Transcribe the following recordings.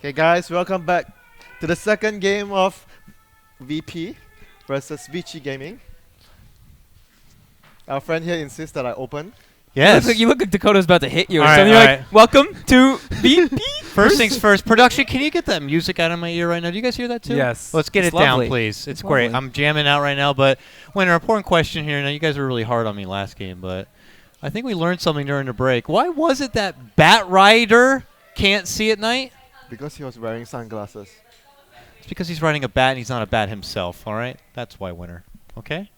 Okay, guys, welcome back to the second game of VP versus Vici Gaming. Our friend here insists that I open. Yes. You look like Dakota's about to hit you or All something. right, You're all like, welcome to VP. First things first. Production, can you get that music out of my ear right now? Do you guys hear that too? Yes. Let's get It's it down, lovely. please. It's It's great. lovely. I'm jamming out right now, but when an important question here. Now, you guys were really hard on me last game, but I think we learned something during the break. Why was it that Bat Rider can't see at night? Because he was wearing sunglasses. It's because he's riding a bat and he's not a bat himself, all right? That's why winner. Okay?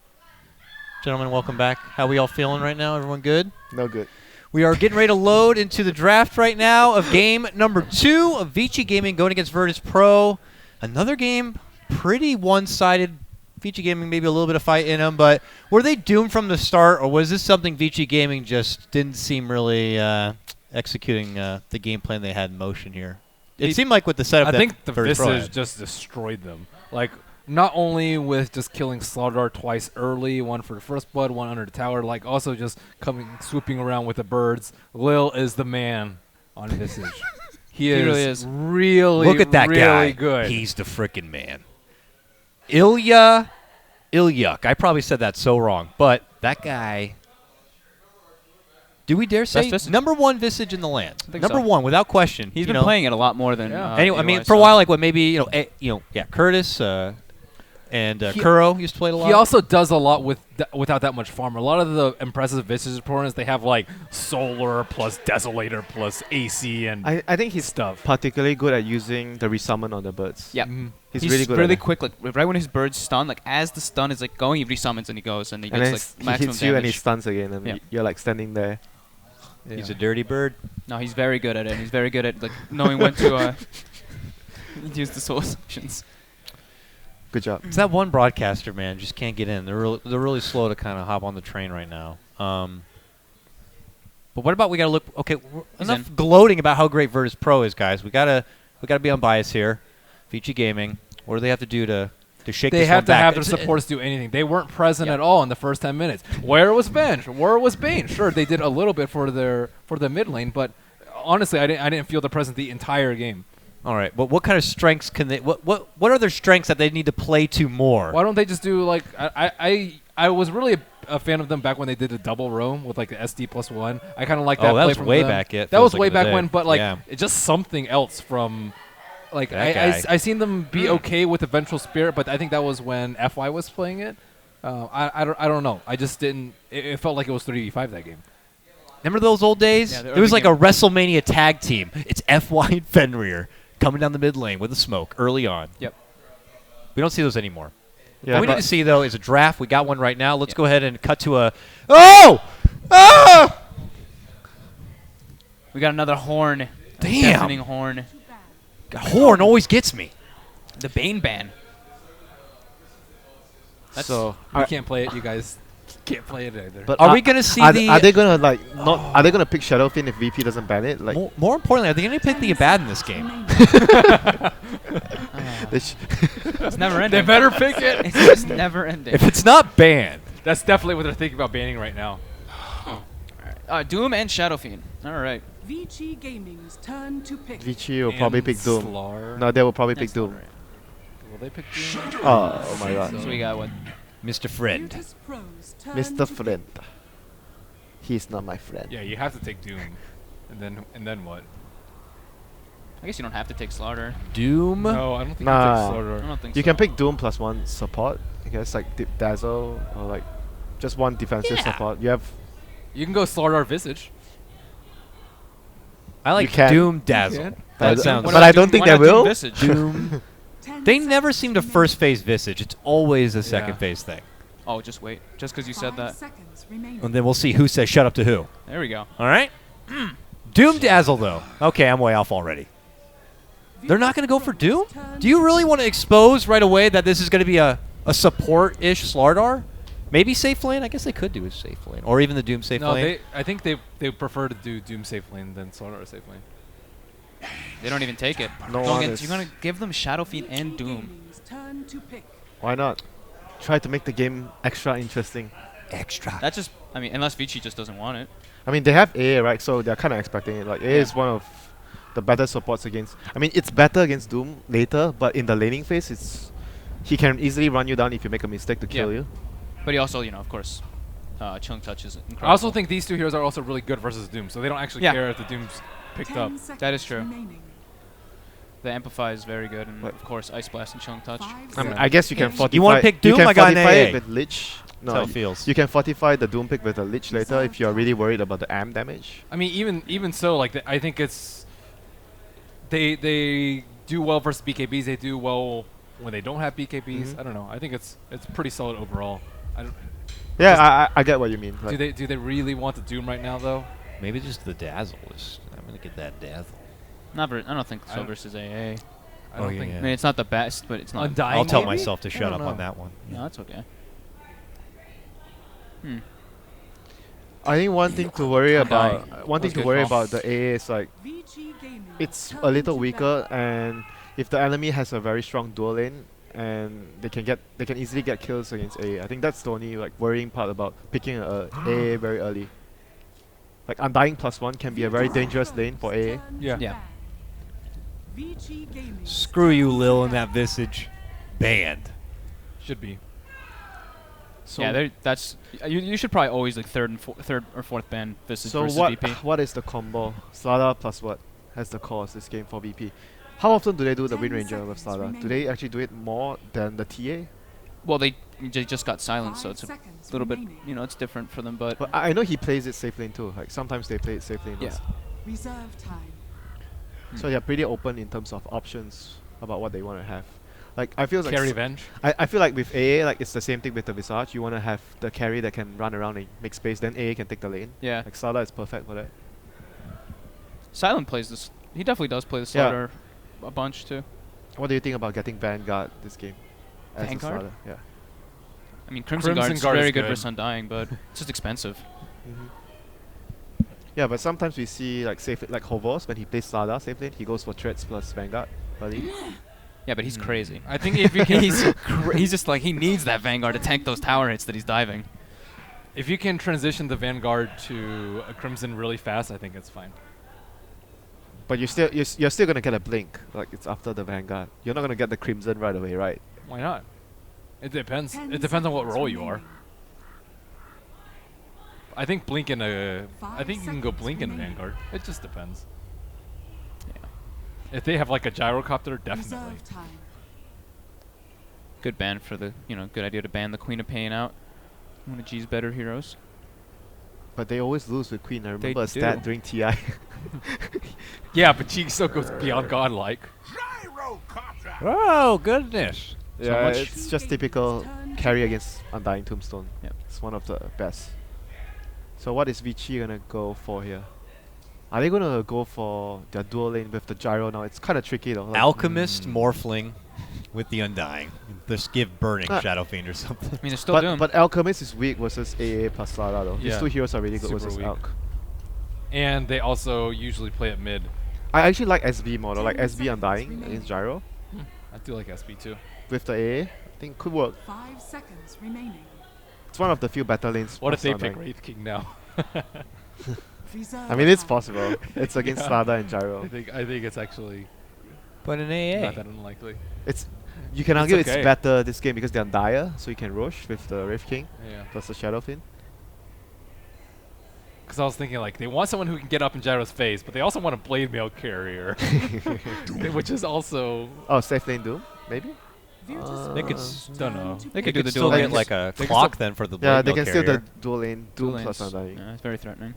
Gentlemen, welcome back. How we all feeling right now? Everyone good? No good. We are getting ready to load into the draft right now of game number 2 of Vici Gaming going against Virtus Pro. Another game, pretty one-sided. Vici Gaming maybe a little bit of fight in them, but were they doomed from the start, or was this something Vici Gaming just didn't seem really executing the game plan they had in motion here? It seemed like with the setup I that think the Virtus Pro Visage had. just destroyed them. Like, not only with just killing Slaughdar twice early, one for the first blood, one under the tower, like also just swooping around with the birds. Lil is the man on Visage. He really is. really, Look at that really guy. good. He's the frickin' man. Ilyuk. I probably said that so wrong, but that guy. Do we dare say Visage. number 1 Visage in the land? I think Number so. 1 without question. He's you been know. playing it a lot more than. Yeah. Anyway, I mean, Eli, for a so. while, like what maybe Curtis and Kuro used to play it a lot. He also does a lot without that much farm. A lot of the impressive Visage opponents, they have like Solar plus Desolator plus AC and I think he's stuff. particularly good at using the resummon on the birds. Yeah. Mhm. He's really good at really it. quick. Like right when his bird's stun, like as the stun is like going, he resummons and he goes and he And then gets like he maximum hits you and he damage. stuns again, and Yeah. you're like standing there. He's a dirty bird. No, he's very good at it. He's very good at like knowing when to use the soul options. Good job. It's that one broadcaster, man, just can't get in. They're really slow to kind of hop on the train right now. But what about we got to look? Okay, He's enough in. gloating about how great Virtus Pro is, guys. We gotta be unbiased here. Vici Gaming. What do they have to do to shake They this have one to back? have their supporters do anything. They weren't present Yeah. at all in the first 10 minutes. Where was Bench? Where was Bane? Sure, they did a little bit for the mid lane, but honestly, I didn't feel the presence the entire game. All right, but what kind of strengths can they? What are their strengths that they need to play to more? Why don't they just do like I was really a fan of them back when they did the double roam with like the SD +1. I kind of like that. Oh, that play was from way them. back. It That feels was like way in the back day. when, but like Yeah. it's just something else from. Like That guy. I seen them be okay with the Vengeful Spirit, but I think that was when FY was playing it. I don't know. I just didn't. It felt like it was 3v5 that game. Remember those old days? Yeah, the It was early like a WrestleMania tag team. It's FY and Fenrir coming down the mid lane with a smoke early on. Yep. We don't see those anymore. Yeah, what we but need to see, though, is a draft. We got one right now. Let's go ahead and cut to a... Oh! Ah! We got another horn. Damn. Deafening horn. Horn always gets me. The Bane ban. That's so We can't play it. You guys can't play it either. but Are we going to see are, the... are they gonna like not? Are they gonna pick Shadowfin if VP doesn't ban it? Like more importantly, are they going to pick the Abad in this game? they sh- It's never ending. they better pick it. It's just never ending. If it's not banned... That's definitely what they're thinking about banning right now. Doom and Shadow Fiend. All right. Vici Gaming's turn to pick. Vici will probably pick Doom. Slar. No, they will probably pick Next Doom. one, right. Will they pick Doom? Oh my god, So we got what? Mr. Friend. Virtus Pro's turn Mr. to pick. Friend. He's not my friend. Yeah, you have to take Doom, and then what? I guess you don't have to take Slaughter. Doom? No, I don't think Nah. you take I Slaughter. don't think You so. can pick Doom +1 support. I guess like Dazzle or like just one defensive Yeah. support. You have You can go Slaughter Visage. I like You can. Doom Dazzle. can. That But- sounds... but I don't think they will. Doom... 10 They never seconds seem to remaining. first phase Visage. It's always a second Yeah. phase thing. Oh, just wait. Just because you said 5 that. seconds remaining. And then we'll see who says shut up to who. There we go. All right? Doom Dazzle, though. Okay, I'm way off already. They're not going to go for Doom? Do you really want to expose right away that this is going to be a support-ish Slardar? Maybe safe lane? I guess they could do a safe lane. Or even the Doom safe No, lane. I think they prefer to do Doom safe lane than Slaughter safe lane. They don't even take it. No Don't one get- is- you're gonna give them Shadow Fiend and Vici Doom. Gaming's turn to pick. why not try to make the game extra interesting. Extra. That's just. I mean, unless Vici just doesn't want it. I mean they have A right, so they're kind of expecting it. Like A is one of the better supports against. I mean, it's better against Doom later, but in the laning phase, he can easily run you down if you make a mistake to kill Yeah. you. But he also, of course, Chung Touch is incredible. I also think these two heroes are also really good versus Doom, so they don't actually Yeah. care if the Doom's picked up. That is true. Remaining. The Amplify is very good, and But- of course, Ice Blast and Chung Touch. 5 I mean, seconds. I guess you can You fortify. You wanna pick You Doom? can I got an fortify it AA. with Lich. That's how No, it feels. you can fortify the Doom pick with a Lich later if you're really worried about the AM damage. I mean, even so, like I think it's they do well versus BKBs. They do well when they don't have BKBs. Mhm. I don't know. I think it's pretty solid overall. I don't, Yeah, I get what you mean. Like, do they really want the Doom right now though? Maybe just the dazzle is. I'm gonna get that dazzle. Not I don't think I so don't- versus AA. I don't yeah, think yeah. I mean, it's not the best, but it's not. Undying. I'll tell maybe? myself to I shut don't up on know. that one. No, that's okay. I think one thing to worry Undying. about, one thing That's to good worry call. about the AA is like Vici Gaming it's a turn little to weaker, battle. and if the enemy has a very strong dual lane, and they can easily get kills against AA. I think that's the only like worrying part about picking a AA very early. Like Undying +1 can be a very dangerous lane for AA. Turn Yeah. to Yeah. battle. Vici Gaming Screw you, turn to Lil, and battle. that visage. Banned. Should be. So Yeah, that's you should probably always like third or fourth ban Visage so versus what VP. what is the combo? Slada plus what has the cause this game for VP? How often do they do the 10 Wind Ranger with seconds Slada? Do remaining. they actually do it more than the TA? Well, they just got silenced, so 5 it's a seconds little bit, remaining. it's different for them. But But I know he plays it safe lane too. Like sometimes they play it safe lane. Yeah. also. Reserve time. So they're pretty open in terms of options about what they want to have. Like I feel like Carry Venge. I feel like with AA, like it's the same thing with the Visage. You want to have the carry that can run around and make space. Then AA can take the lane. yeah, Like Slada is perfect for that. Silent plays this. He definitely does play the Yeah. Slaughter a bunch too. What do you think about getting Vanguard this game? As a Vanguard? Slada? Yeah. I mean, Crimson Crimson Guard's Guard is very good good. versus Undying, but it's just expensive. Yeah, but sometimes we see like safe like Hovos when he plays Slada safe lane, he goes for Treads plus Vanguard early. Yeah, but he's crazy. I think if you can He's just like he needs that Vanguard to tank those tower hits that he's diving. if you can transition the Vanguard to a Crimson really fast, I think it's fine. But you're still gonna get a blink. Like it's after the Vanguard. You're not gonna get the Crimson right away, right? Why not? It depends. 10 It depends on what seconds role you are. remaining. I think blink in a. I 5 think you can go seconds blink in remaining. Vanguard. It just depends. Yeah, If they have like a gyrocopter, definitely. Reserve time. good ban for the good idea to ban the Queen of Pain out. One of G's better heroes. But they always lose with Queen. I They remember a stat do. during TI. Yeah, but G still goes beyond godlike. Oh goodness! Yeah, much- it's just typical carry against Undying Tombstone. Yep. It's one of the best. So what is Vici gonna go for here? Are they gonna go for their dual lane with the gyro now? It's kind of tricky though. Like, Alchemist Morphling with the Undying. Just give Burning Ah. Shadow Fiend or something. I mean, they're still but doing. but Alchemist is weak versus AA plus Slada though. These Yeah. two heroes are really good Super versus weak. Alch. And they also usually play at mid. I actually like SB model, like 10 SB Undying seconds against gyro I do like SB too. with the AA. I think could work. 5 seconds remaining. It's one of the few better lanes. What if plus they Undying. pick Wraith King now? Reserve I mean, it's time. possible. It's against Yeah. Slada and I gyro. think it's actually But an AA. not that unlikely. It's you can argue okay. it's better this game because they're dire, so you can rush with the Wraith King Yeah. plus the Shadow Fin. Because I was thinking like they want someone who can get up in Gyro's face, but they also want a blade mail carrier, which is also Oh, safe lane Doom, maybe? Virtus They could Pro's don't turn know. to They pick. could do the still dual get lanes. like a They can clock still- then for the Yeah, blade they mill can steal the carrier. dual lane Dual Doom plus lanes. Undying. Yeah, it's very threatening.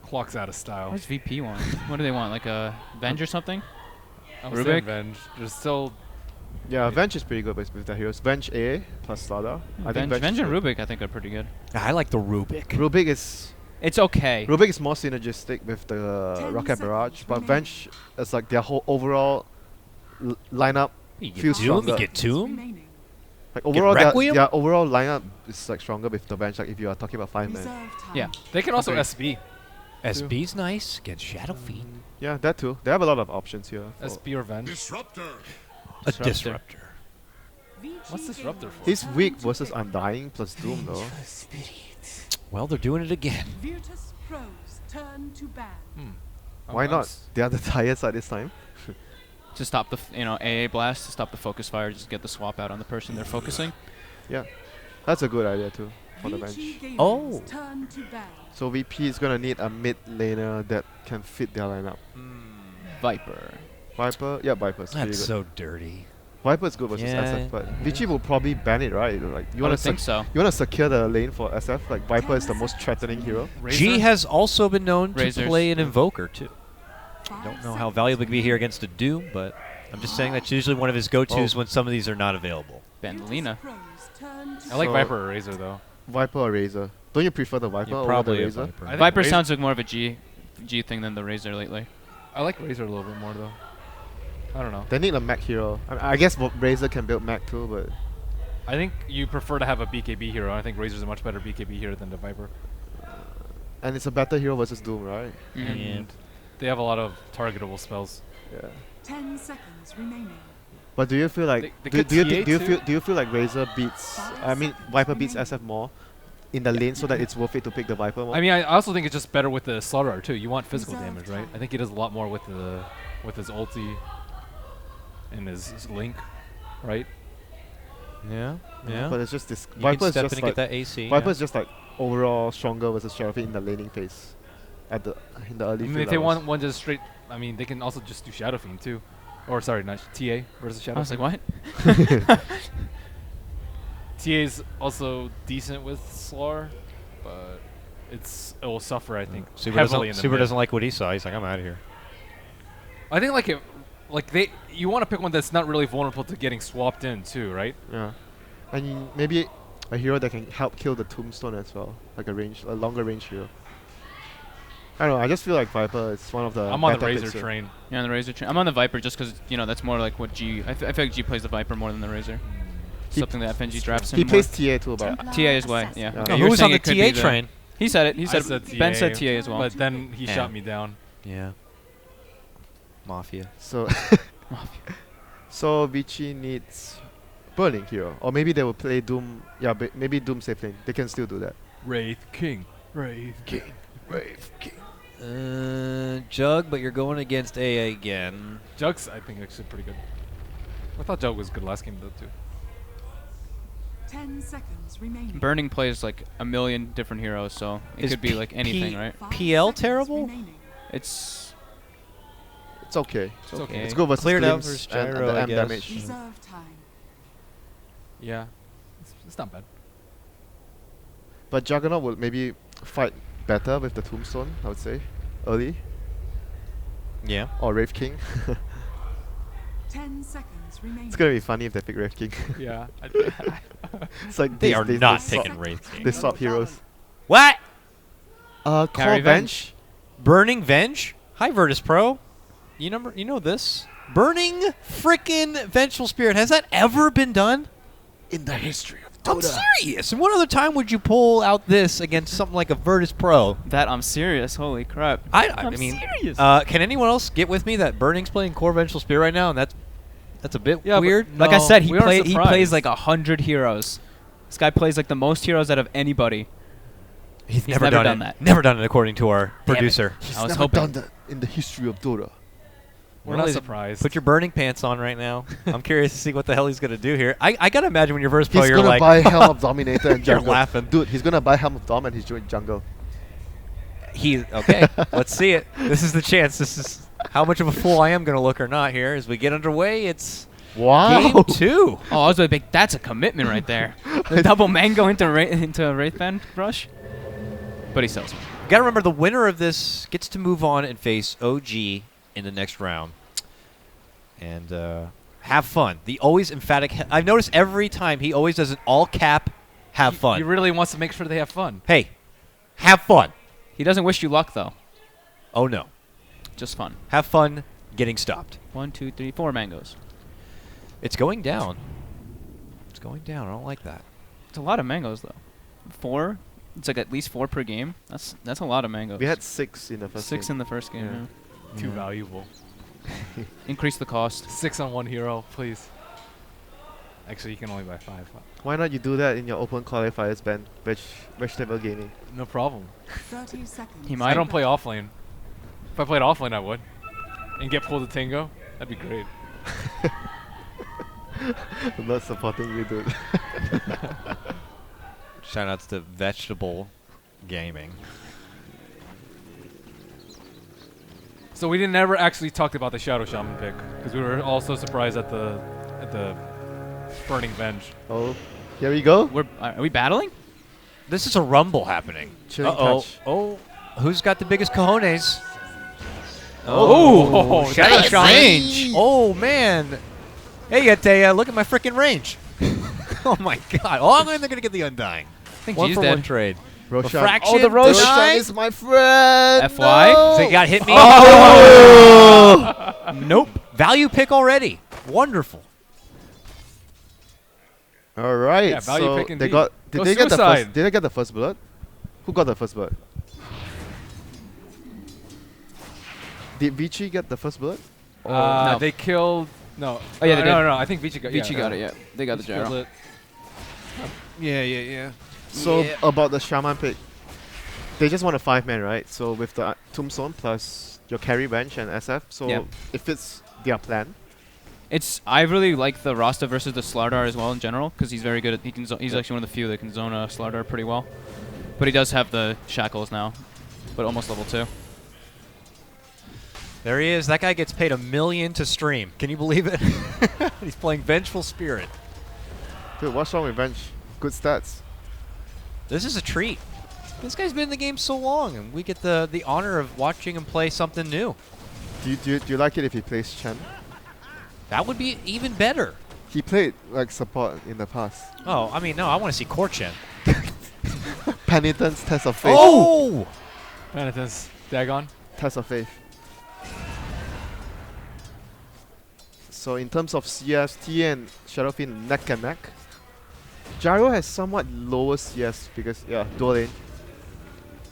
clocks out of style. What's VP want? What do they want? Like a Venge or something? I'm Rubik? saying Venge. There's still Yeah, Venge is pretty good with the heroes. Venge AA plus Slada. I think Venge is and good. Rubik, I think, are pretty good. I like the Rubik. Rubik is It's okay. Rubik is more synergistic with the 10 Rocket Barrage, seconds but remaining. Venge is like their whole overall lineup. You Feels get Doom, you stronger. get Tomb. Remaining. Like overall, Requiem? their overall lineup is like stronger with the Venge. Like if you are talking about 5 Reserve man. time. Yeah. they can also Agreed. SB. SB's nice against Shadow Fiend. Yeah, that too. They have a lot of options here. for- SB or Venge. A Disruptor. disruptor. Vici What's Disruptor Gaming for? He's turn weak to versus pick. Undying plus Doom though. Well, they're doing it again. Virtus Pro's Turn to ban. Why not? They are the dire side this time. To stop the AA blast, to stop the focus fire, just get the swap out on the person they're focusing. Yeah, that's a good idea too for the Vici bench. Gaming's Oh. Turn to ban. So VP is gonna need a mid laner that can fit their lineup. Viper. Viper, yeah, Viper's pretty That's good. so dirty. Viper's good versus Yeah. SF, but Vici will probably ban it, right? Like you I wanna would think so. you wanna secure the lane for SF. Like Viper is the most threatening hero. G has also been known to Razors. play an Invoker too. 5 Don't know how seconds valuable it can be here remaining. against a Doom, but I'm just saying that's usually one of his go-tos Oh. when some of these are not available. Bandolina. Pros turn to I like So- Viper or Razor though. Viper or Razor? Don't you prefer the Viper over the probably a Razor? Viper. I think Viper Razor- sounds like more of a G thing than the Razor lately. I like Razor a little bit more though. I don't know. They need a mech hero. I guess Razor can build mech too, but I think you prefer to have a BKB hero. I think Razor's a much better BKB hero than the Viper. and it's a better hero versus Doom, right? Mhm. And they have a lot of targetable spells. Yeah. 10 seconds remaining. But do you feel like They do, could do you TA think, too. do you feel like Razor beats I mean Viper beats SF more in the lane so that it's worth it to pick the Viper more? I mean, I also think it's just better with the Slaughter too. You want physical Reserve damage, right? time. I think he does a lot more with his ulti and his link, right? Yeah, But it's just this You Viper can is step just in and like get that AC. Viper yeah. is just like overall stronger versus Seraphine in the laning phase. At the in the early I mean, field if they levels. want one just straight, I mean, they can also just do Shadow Fiend too, or sorry, not TA versus Shadow. I was like, Fiend. what? TA's also decent with Slar, but it will suffer, I think, Super heavily in doesn't, the Super mid. doesn't like what he saw. He's like, I'm out of here. I think you want to pick one that's not really vulnerable to getting swapped in too, right? Yeah. And maybe a hero that can help kill the tombstone as well. Like a longer range hero. I don't know, I just feel like Viper is one of the I'm on the better Razor picks here. train. Yeah, on the Razor train. I'm on the Viper just because that's more like what G. I feel like G plays the Viper more than the Razor. He Something that FNG drafts him. He more. plays TA too, but TA as well. Yeah. Yeah. Okay, No, you who were was on saying the it could be TA train? He said it. He I said said Ben TA, said TA as well. But then he Yeah. shot me down. Yeah. Mafia. so so Vici needs burning hero. Or maybe they will play Doom. Yeah, maybe Doom safe lane. They can still do that. Wraith King. Wraith King. Jug, but you're going against AA again. Jug's, I think, actually pretty good. I thought Jug was good last game though too. 10 seconds remaining. Burning plays like a million different heroes, so it Is could be like anything, right? 5 PL seconds terrible? remaining. It's It's okay. It's okay. It's good versus Cleared out Glimpse versus and Gyro, the I M guess. damage. Reserve time. Yeah, it's not bad. But Juggernaut will maybe fight better with the Tombstone, I would say. Early. Yeah. Or Wraith King. 10 seconds remaining. It's gonna be funny if they pick Wraith King. Yeah. It's like They these- are they not swap- picking Wraith King. They swap heroes. What? Core Carry Venge. Burning Venge? Hi, Virtus Pro. You know this? Burning frickin' Vengeful Spirit. Has that ever been done? In the history of I'm serious. And what other time would you pull out this against something like a Virtus Pro? that I'm serious. Holy crap! I I'm mean, serious. can anyone else get with me that Burning's playing Core Vengeful Spirit right now, and that's a bit Yeah, but weird. Like I No, said, he we aren't plays surprised. like 100 heroes. This guy plays like the most heroes out of anybody. He's never done that. Never done it, according to our Damn it. producer. He's I was never hoping. done that in the history of Dota. We're Well, not he's- surprised. Put your burning pants on right now. I'm curious to see what the hell he's gonna do here. I gotta imagine when you're Virtus Pro, He's you're gonna like, buy Helm of Dominator and You're Jungle. laughing. Dude, he's gonna buy Helm of Dom and he's doing Jungle. okay. Let's see it. This is the chance. This is how much of a fool I am gonna look or not here as we get underway. It's Wow. game 2. Oh, I was like, that's a commitment right there. The double mango into a Wraith Band rush. But he sells me. Gotta remember, the winner of this gets to move on and face OG in the next round. And have fun. The always emphatic. I've noticed every time he always does an all cap. Have fun. He really wants to make sure they have fun. Hey, have fun. He doesn't wish you luck though. Oh no, Just fun. have fun getting stopped. 1, 2, 3, 4 mangoes. It's going down. It's going down. I don't like that. It's a lot of mangoes though. 4. It's like at least 4 per game. That's a lot of mangoes. We had 6 in the first 6 game. in the first game. Yeah. Yeah. Too valuable. Increase the cost. 6 on one hero, please. Actually, you can only buy 5. Why not you do that in your open qualifiers, Ben? Vegetable Gaming. No problem. 30 seconds. He I might. don't play offlane. If I played offlane, I would. And get pulled to Tango, that'd be great. I'm not supporting you, dude. Shout outs to Vegetable Gaming. So we didn't never actually talked about the Shadow Shaman pick because we were all so surprised at the burning Venge. Oh, here we go. Are we battling? This is a rumble happening. Chilling Uh-oh. touch. Oh, who's got the biggest cojones? Oh, Shadow that's Shaman. range. Oh, man. Hey, Gatea, look at my freaking range. Oh, my God. Oh, I'm going to get the Undying. I think One G's for dead. one trade. Roshan. Refraction. Oh, the Roshan denied. is my friend. FY? No. So he got hit me. Oh! Nope. Value pick already. Wonderful. All right. Yeah, value so pick they indeed. got. Did Go they get the suicide. first? Did they get the first blood? Who got the first blood? Did Vici get the first blood? No. They killed. No. Oh, yeah, they no, did. no. I think Vici got. Vici got it, yeah. They got the Vici killed gyro. it. Yeah. So about the Shaman pick, they just want a 5-man, right? So with the Tombstone plus your carry bench and SF, so Yeah. it fits their plan. I really like the Rasta versus the Slardar as well in general because he's very good at he's actually one of the few that can zone a Slardar pretty well. But he does have the shackles now, but almost level 2. There he is. That guy gets paid $1 million to stream. Can you believe it? He's playing Vengeful Spirit. Dude, what's wrong with bench? Good stats. This is a treat. This guy's been in the game so long, and we get the honor of watching him play something new. Do you like it if he plays Chen? That would be even better. He played like support in the past. Oh, I mean, no, I want to see Korchen. Penitence, Test of Faith. Oh! Penitence. Dagon. Test of Faith. So in terms of CS, T and Shadowfiend neck and neck. Gyro has somewhat lower CS because, yeah, dual lane.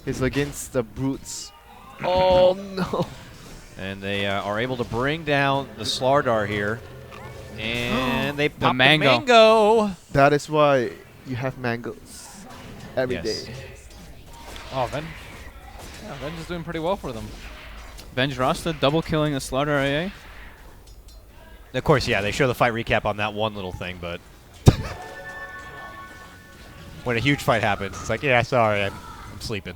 He's against the brutes. Oh no! And they are able to bring down the Slardar here. And they pop the mango. mango. That is why you have mangoes every day. Yes. Oh, Venge. Yeah, Venge is doing pretty well for them. Venge Rasta double killing the Slardar AA. Of course, yeah, they show the fight recap on that one little thing, but when a huge fight happens, it's like, yeah, sorry, I'm sleeping.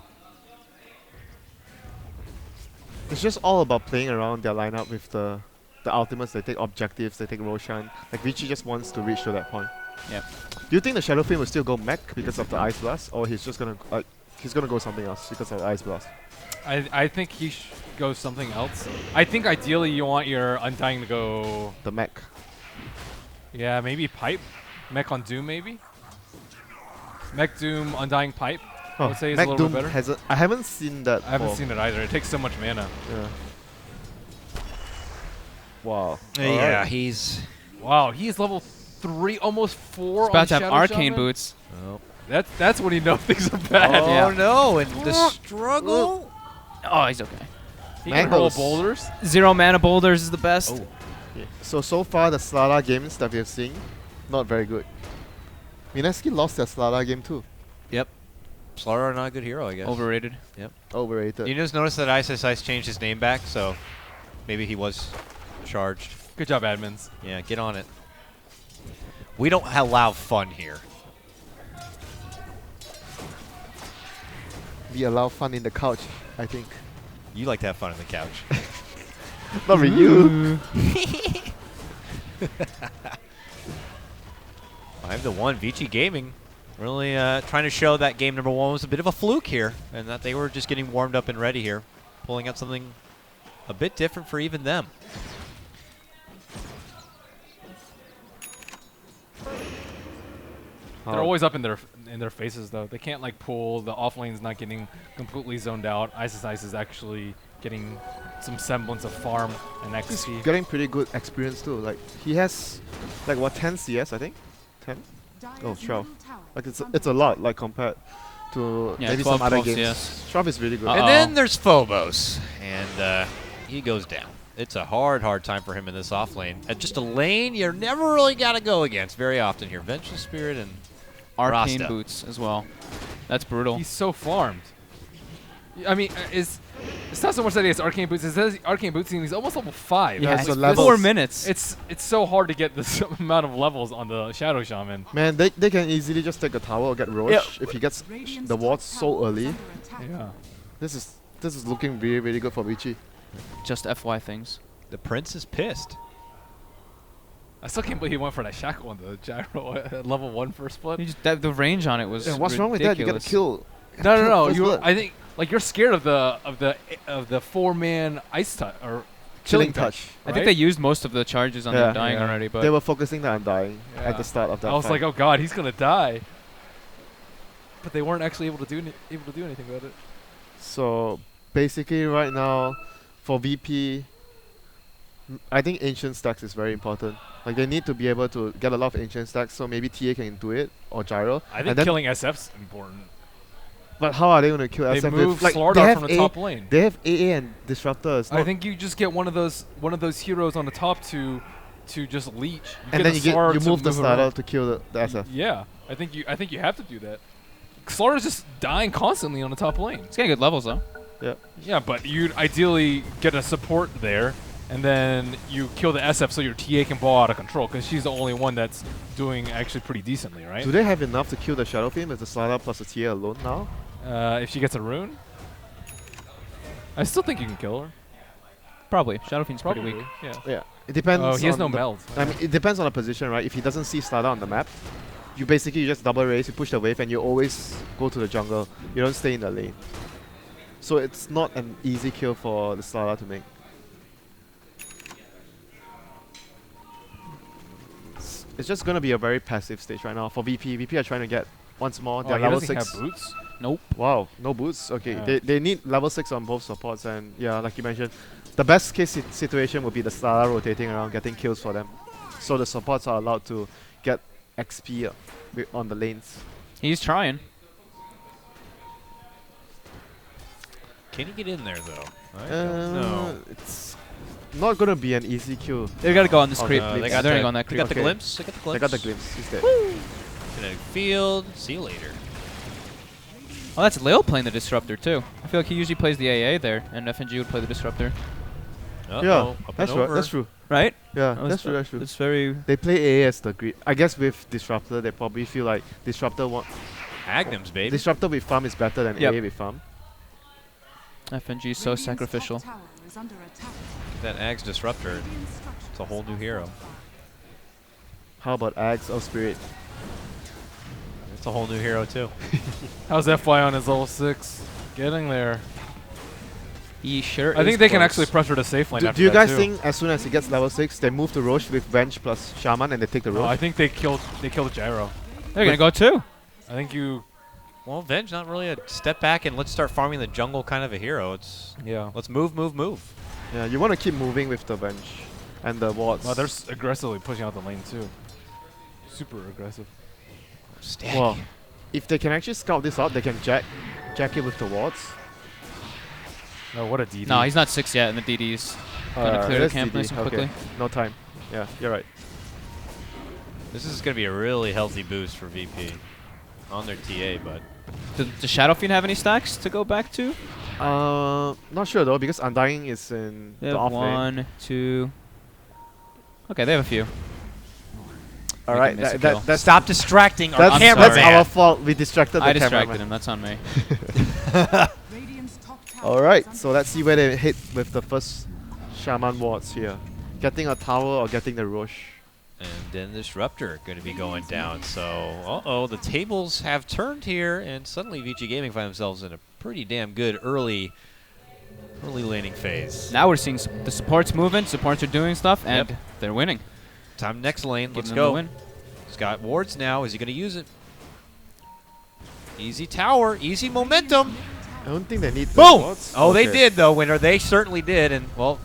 It's just all about playing around their lineup with the ultimates. They take objectives, they take Roshan. Like Vici just wants to reach to that point. Yep. Do you think the Shadowfiend will still go mech because of the Ice Blast, or he's just gonna he's gonna go something else because of the Ice Blast? I think he goes something else. I think ideally you want your Undying to go. The mech. Yeah, maybe Pipe. Mech on Doom, maybe. Mech Doom, Undying Pipe. I would say is a Mech little Doom bit better. hasn't. I haven't seen that. I haven't for- seen it either. It takes so much mana. Yeah. Wow. Yeah, Alright. he's... Wow, he's level 3, almost 4 He's about on to have Shadow arcane Shaman? boots. Oh, That's when you know things are bad. oh Yeah. no, and the struggle. Oh, he's okay. He can roll Mangoes. boulders. 0 mana boulders is the best. Oh. Yeah. So far the Slara games that we have seen, not very good. Mineski lost their Slara game too. Slardar not a good hero, I guess. Overrated. Overrated. You just noticed that Ice changed his name back, so maybe he was charged. Good job, admins. Yeah, get on it. We don't allow fun here. We allow fun in the couch, I think. You like to have fun on the couch. Not for you. I have the one, Vici Gaming. Really trying to show that game number 1 was a bit of a fluke here, and that they were just getting warmed up and ready here. Pulling out something a bit different for even them. They're always up in their faces though. They can't like pull. The off lane's not getting completely zoned out. Ice is actually getting some semblance of farm and He's XP. getting pretty good experience too. Like he has, like what 10 CS I think, 10. Oh, 12. Like it's a lot like compared to Yeah, maybe 12, some other 12 games. CS. 12 is really good. Uh-oh. And then there's Phobos, and he goes down. it's a hard time for him in this off lane. Just a lane you're never really got to go against very often here. Vengeful Spirit and Arcane Rasta. boots as well. That's brutal. He's so farmed. I mean, it's not so much that he has arcane boots. It says arcane boots, and he's almost level 5. Yeah, That's the it's levels. 4 minutes. It's so hard to get this amount of levels on the Shadow Shaman. Man, they can easily just take a tower or get Roche if he gets Radiant's the top wards so tower is early. under attack. Yeah. This is looking really, really good for Vici. Just FY things. the Prince is pissed. I still can't believe he went for that shackle on the gyro at level 1 first blood. He just, the range on it was Yeah, what's wrong with that? You gotta ridiculous. kill. No. First You, blood. I think like you're scared of the 4-man ice touch or Chilling touch. I think they used most of the charges on Yeah. them dying Yeah. already, but They were focusing the Undying Yeah. at the start of that I was fight. like, oh god, he's gonna die. But they weren't actually able to do anything about it. So basically, right now, for VP, I think ancient stacks is very important. Like they need to be able to get a lot of ancient stacks, so maybe TA can do it or Gyro. I And think then- killing SF's important. But how are they going to kill They SF? move Like Slardar they have from the A- top lane. They have AA and Disruptor. It's I not- think you just get one of those heroes on the top to just leech. and then you Slardar to move the move starter around. to kill the SF. Yeah, I think you have to do that. Slardar's just dying constantly on the top lane. it's getting good levels though. Yeah, but you'd ideally get a support there, and then you kill the SF so your TA can ball out of control, because she's the only one that's doing actually pretty decently, right? Do they have enough to kill the Shadow Fiend with the starter plus the TA alone now? If she gets a rune, I still think you can kill her. Probably. Shadow Fiend's pretty Probably. weak. Yeah. Yeah, it depends. Oh, he has on no the- meld. I mean, it depends on the position, right? If he doesn't see starter on the map, you basically just double raise, you push the wave, and you always go to the jungle. You don't stay in the lane. So it's not an easy kill for the starter to make. It's just gonna be a very passive stage right now for VP. VP are trying to get once more. Oh, They're he level doesn't 6. have boots. Nope. Wow, no boots. Okay, Yeah. they need level 6 on both supports, and yeah, like you mentioned, the best case situation would be the starter rotating around, getting kills for them, so the supports are allowed to get XP on the lanes. He's trying. Can he get in there though? I don't know. It's not gonna be an easy kill. They gotta go on this Oh, creep. no, they They got got the- on that They creep. got the Okay. glimpse. They got the glimpse. They got the glimpse. He's dead. Kinetic field. See you later. Oh, that's Lil playing the Disruptor too. I feel like he usually plays the AA there, and FNG would play the Disruptor. Uh-oh, Yeah, up and that's right. over. That's true. Right? Yeah, Oh, that's true. That's true. It's very... They play AA as the grid. I guess with Disruptor, they probably feel like Disruptor Magnums, baby. Disruptor with farm is better than Yep. AA with farm. FNG is so Radiant's top sacrificial. tower is under attack. That Axe Disruptor. Radiant structures It's a whole new hero. How about Axe or Spirit? It's a whole new hero too. How's FY on his level 6? Getting there. He sure I think is they can close. actually pressure the safe lane Do, after do you that guys too. think as soon as he gets level 6, they move to Roche with Venge plus Shaman and they take the No, Roche? I think they killed Gyro. They're gonna go too. I think you. Well, Venge not really a step back and let's start farming the jungle kind of a hero. It's Yeah. let's move. Yeah, you want to keep moving with the Venge and the wards. Well, they're aggressively pushing out the lane too. Super aggressive. Stack. Well, if they can actually scout this out, they can jack it with the wards. No, what a DD. No, he's not 6 yet, and the DD's gonna clear the that's camp DD. nice and Okay, quickly. no time. Yeah, you're right. This is going to be a really healthy boost for VP on their TA, but Does Shadow Fiend have any stacks to go back to? Not sure though because Undying is in They the have off lane. 1, 2... Okay, they have a few. All Make right, him miss a that, kill. that's stop distracting our that's, I'm camera that's sorry. our fault. We distracted I the distracted cameraman. him, that's on me. Radiant's top tower All is right, under so let's see where they hit with the first Shaman wards here. Getting a tower or getting the Roche. and then Disruptor going to be going down. So, uh-oh, the tables have turned here, and suddenly Vici Gaming find themselves in a pretty damn good early laning phase. Now we're seeing the supports moving, supports are doing stuff, and Yep. they're winning. Time next lane. Giving Let's them the go. win. He's got wards now. Is he going to use it? Easy tower, easy momentum. I don't think they need the Boom! wards. Oh, they Okay. did though, Winner. They certainly did, and well,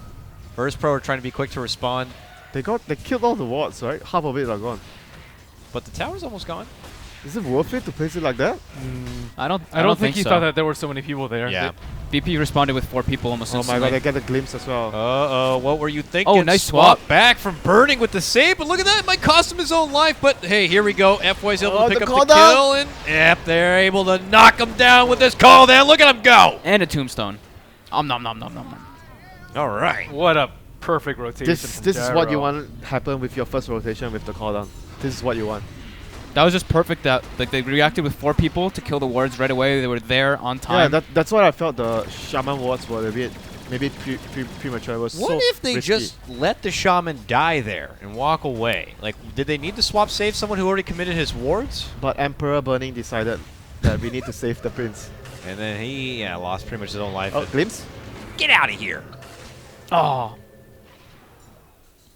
First Pro are trying to be quick to respond, They killed all the wards, right? Half of it are gone. but the tower's almost gone. Is it worth it to place it like that? I don't think he so. thought that there were so many people there. Yeah. VP responded with 4 people almost Oh my instantly. god, I get a glimpse as well. Uh-oh, what were you thinking? Oh, nice swap. Back from Burning with the save, but look at that, it might cost him his own life, but hey, here we go. FY's able Oh, to pick the up call the down. kill, and yep, they're able to knock him down with this call down. Look at him go. And a tombstone. Nom nom nom nom nom nom. All right. What a perfect rotation. This is what you want to happen with your first rotation with the call down. This is what you want. That was just perfect. That like they reacted with 4 people to kill the wards right away. They were there on time. Yeah, that's what I felt. The shaman wards were a bit maybe premature. It was What so if they risky. just let the shaman die there and walk away? Like, did they need to swap save someone who already committed his wards? But Emperor Burning decided that we need to save the prince. And then he lost pretty much his own life. Oh, glimpse? Get out of here. Oh.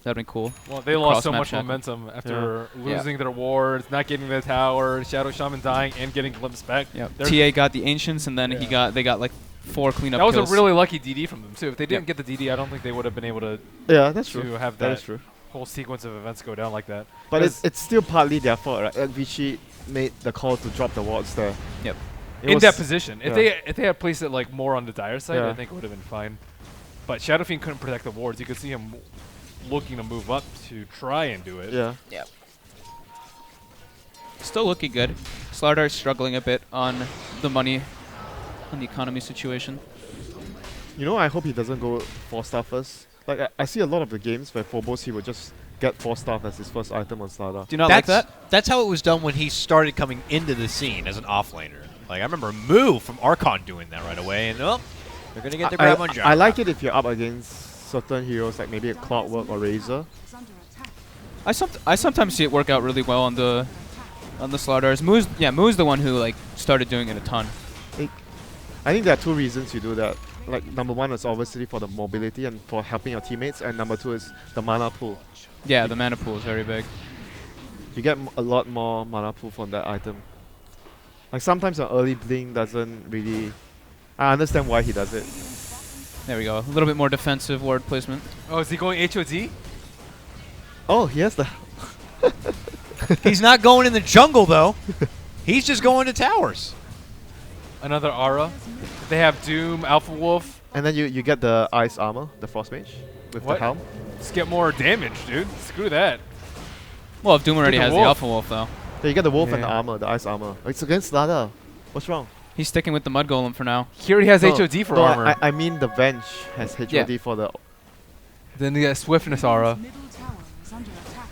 That'd been cool. Well, they lost so Cross-map much shackle. momentum after Yeah. losing their wards, not getting the tower, Shadow Shaman dying, and getting glimpsed back. Yep. They're- TA got the ancients, and then Yeah. they got like 4 cleanup That was kills. a really lucky DD from them too. If they didn't Yep. get the DD, I don't think they would have been able to Yeah, that's true. have That that is true. whole sequence of events go down like that. But 'Cause it's still partly their fault, right? Vici made the call to drop the wards there. Yep. It in was- that position, if yeah. they had placed it like more on the dire side, Yeah. I think it would have been fine. But Shadow Fiend couldn't protect the wards. You could see him looking to move up to try and do it. Yeah. Yep. Still looking good. Slardar's struggling a bit on the money, on the economy situation. You know, I hope he doesn't go 4-star first. Like, I see a lot of the games where Phobos, he would just get 4-star as his first item on Slardar. Do you not like that? That's how it was done when he started coming into the scene as an offlaner. Like, I remember Moo from Archon doing that right away, and they're going to get the grab on Jara. I like it if you're up against certain heroes, like maybe a Clockwork or Razor. Is under attack. I sometimes see it work out really well on the Slardars. Moo's the one who like started doing it a ton. I think there are 2 reasons you do that. Like, number 1 is obviously for the mobility and for helping your teammates, and number 2 is the mana pool. Yeah, the mana pool is very big. You get a lot more mana pool from that item. Like, sometimes an early blink doesn't really... I understand why he does it. There we go. A little bit more defensive ward placement. Oh, is he going HOD? Oh, he has the... He's not going in the jungle, though. He's just going to towers. Another Aura. They have Doom, Alpha Wolf. And then you get the ice armor, the frost mage, with What? the helm. Just get more damage, dude. Screw that. Well, if Doom already the has the wolf. Alpha Wolf though, Yeah, you get the wolf and the Yeah. armor, the ice armor. It's against Lada. What's wrong? he's sticking with the Mud Golem for now. He already has No, HOD for no, armor. I mean the Venge has HOD Yeah. for the... Then you get Swiftness Aura. Middle tower is under attack.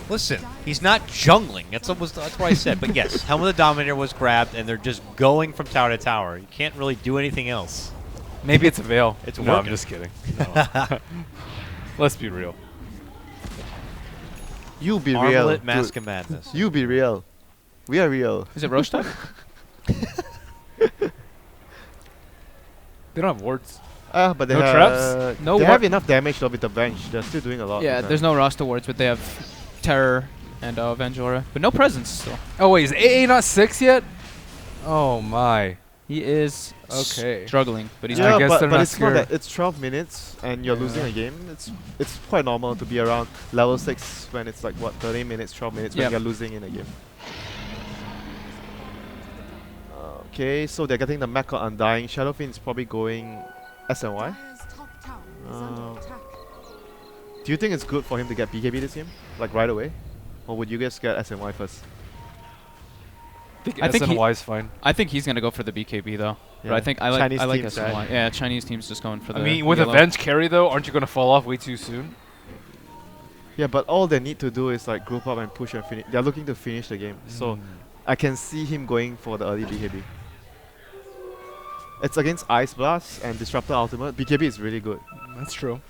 Listen, he's not jungling. That's what I said. But yes, Helm of the Dominator was grabbed, and they're just going from tower to tower. You can't really do anything else. Maybe it's a Veil. It's no, I'm working. just kidding. No. Let's be real. You be real. Armlet, Mask dude. of Madness. You be real. We are real. Is it Rosh type? They don't have wards. But they No have... traps? No they wa- have enough damage though with the Venge. They're still doing a lot. Yeah, with there's that. no Rasta wards, but they have Terror and Vengora, but no presence still. Oh wait, is AA not 6 yet? Oh my. He is Okay. struggling, but he's Yeah. Yeah, guess but, they're but not it's not scared. that it's 12 minutes and you're losing Yeah. a game. It's quite normal to be around level 6 when it's like what 30 minutes, 12 minutes Yep. when you're losing in a game. Okay, so they're getting the mech on Undying. Shadowfiend is probably going SNY. Dire's top tower is under attack. Do you think it's good for him to get BKB this game, like right away, or would you guys get SNY first? I think he- SNY is fine. I think he's gonna go for the BKB though. But I think I like Chinese I like teams, SNY. right? Yeah, Chinese teams just going for the. I mean, with yellow. a Venge carry though, aren't you going to fall off way too soon? Yeah, but all they need to do is like group up and push and finish. They're looking to finish the game, so I can see him going for the early BKB. It's against Ice Blast and Disruptor Ultimate. BKB is really good. That's true.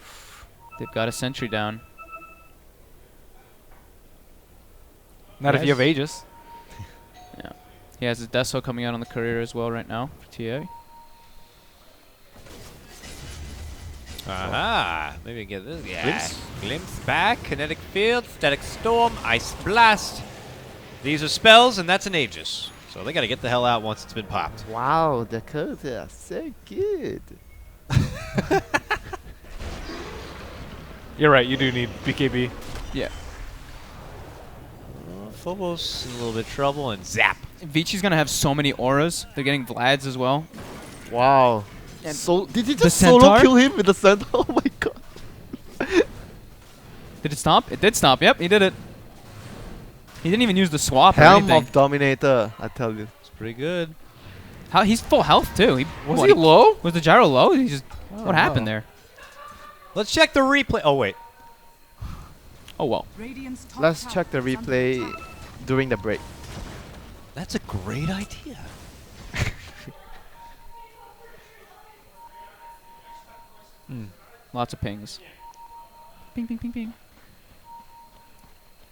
They've got a sentry down. Not if you have Aegis. Yeah, he has his Deso coming out on the career as well right now for TA. Aha! Maybe get this. Yeah. Glimpse back, Kinetic Field, Static Storm, Ice Blast. These are spells, and that's an Aegis. So they got to get the hell out once it's been popped. Wow, the codes are so good. You're right, you do need BKB. Yeah. Phobos in a little bit of trouble, and zap. Vici's gonna have so many auras. They're getting Vlad's as well. Wow. And So did he the just solo centaur? kill him with the centaur? Oh my god. Did it stomp? It did stomp. Yep, he did it. He didn't even use the swap or Helm anything. of Dominator, I tell you. It's pretty good. How he's full health too. Was he low? Was the gyro low? He just I what don't happened know. there? Let's check the replay. Oh, wait. Oh well. Radiant's top Let's tower check the is under replay attack. during the break. That's a great idea. Lots of pings. Ping ping ping ping.